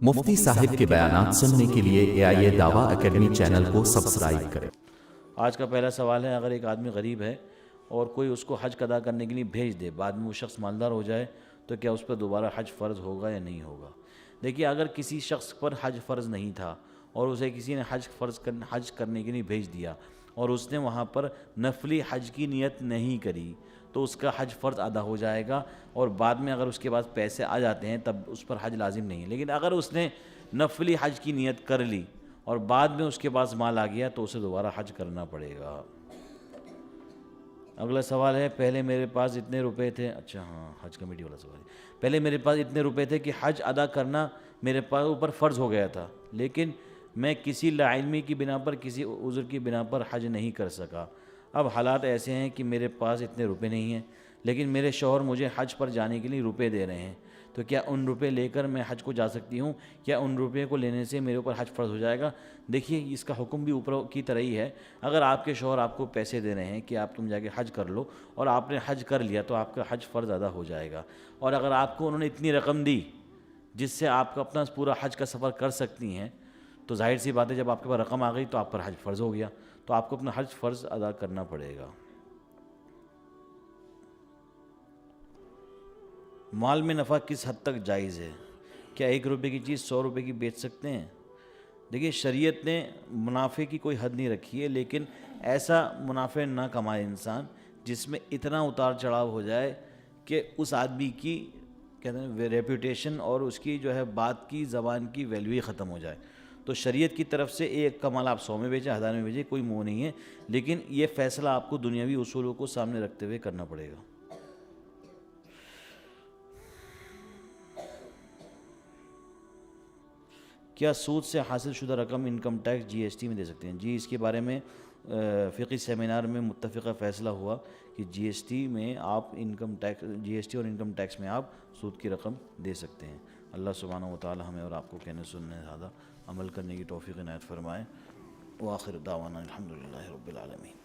مفتی صاحب کے بیانات سننے کے لیے AIA دعویٰ اکیڈمی چینل کو سبسکرائب کریں۔ آج کا پہلا سوال ہے، اگر ایک آدمی غریب ہے اور کوئی اس کو حج ادا کرنے کے لیے بھیج دے، بعد میں وہ شخص مالدار ہو جائے تو کیا اس پر دوبارہ حج فرض ہوگا یا نہیں ہوگا؟ دیکھیے، اگر کسی شخص پر حج فرض نہیں تھا اور اسے کسی نے حج کرنے کے لیے بھیج دیا اور اس نے وہاں پر نفلی حج کی نیت نہیں کری تو اس کا حج فرض ادا ہو جائے گا، اور بعد میں اگر اس کے پاس پیسے آ جاتے ہیں تب اس پر حج لازم نہیں ہے۔ لیکن اگر اس نے نفلی حج کی نیت کر لی اور بعد میں اس کے پاس مال آ گیا تو اسے دوبارہ حج کرنا پڑے گا۔ اگلا سوال ہے، پہلے میرے پاس اتنے روپے تھے، حج کمیٹی والا سوال ہے۔ پہلے میرے پاس اتنے روپے تھے کہ حج ادا کرنا میرے پاس اوپر فرض ہو گیا تھا، لیکن میں کسی لاعلمی کی بنا پر، کسی عذر کی بنا پر حج نہیں کر سکا۔ اب حالات ایسے ہیں کہ میرے پاس اتنے روپے نہیں ہیں، لیکن میرے شوہر مجھے حج پر جانے کے لیے روپے دے رہے ہیں، تو کیا ان روپے لے کر میں حج کو جا سکتی ہوں؟ کیا ان روپے کو لینے سے میرے اوپر حج فرض ہو جائے گا؟ دیکھیے، اس کا حکم بھی اوپر کی طرح ہی ہے۔ اگر آپ کے شوہر آپ کو پیسے دے رہے ہیں کہ تم جا کے حج کر لو، اور آپ نے حج کر لیا تو آپ کا حج فرض ادا ہو جائے گا۔ اور اگر آپ کو انہوں نے اتنی رقم دی جس سے آپ کا اپنا پورا حج کا سفر کر سکتی ہیں، تو ظاہر سی بات ہے جب آپ کے پاس رقم آ گئی تو آپ پر حج فرض ہو گیا، تو آپ کو اپنا حج فرض ادا کرنا پڑے گا۔ مال میں نفع کس حد تک جائز ہے؟ کیا 1 روپے کی چیز 100 روپے کی بیچ سکتے ہیں؟ دیکھیے، شریعت نے منافع کی کوئی حد نہیں رکھی ہے، لیکن ایسا منافع نہ کمائے انسان جس میں اتنا اتار چڑھاؤ ہو جائے کہ اس آدمی کی کہتے ہیں ریپوٹیشن اور اس کی جو ہے بات کی، زبان کی ویلیو ہی ختم ہو جائے۔ تو شریعت کی طرف سے ایک کا مال آپ 100 میں بیچیں، 1000 میں بیچیں، کوئی منع نہیں ہے، لیکن یہ فیصلہ آپ کو دنیاوی اصولوں کو سامنے رکھتے ہوئے کرنا پڑے گا۔ کیا سود سے حاصل شدہ رقم انکم ٹیکس GST میں دے سکتے ہیں؟ جی، اس کے بارے میں فقہی سیمینار میں متفقہ فیصلہ ہوا کہ GST میں آپ GST اور انکم ٹیکس میں آپ سود کی رقم دے سکتے ہیں۔ اللہ سبحانہ و تعالی ہمیں اور آپ کو کہنے سننے زیادہ عمل کرنے کی توفیق عنایت فرمائے۔ وآخر دعوانا الحمدللہ رب العالمین۔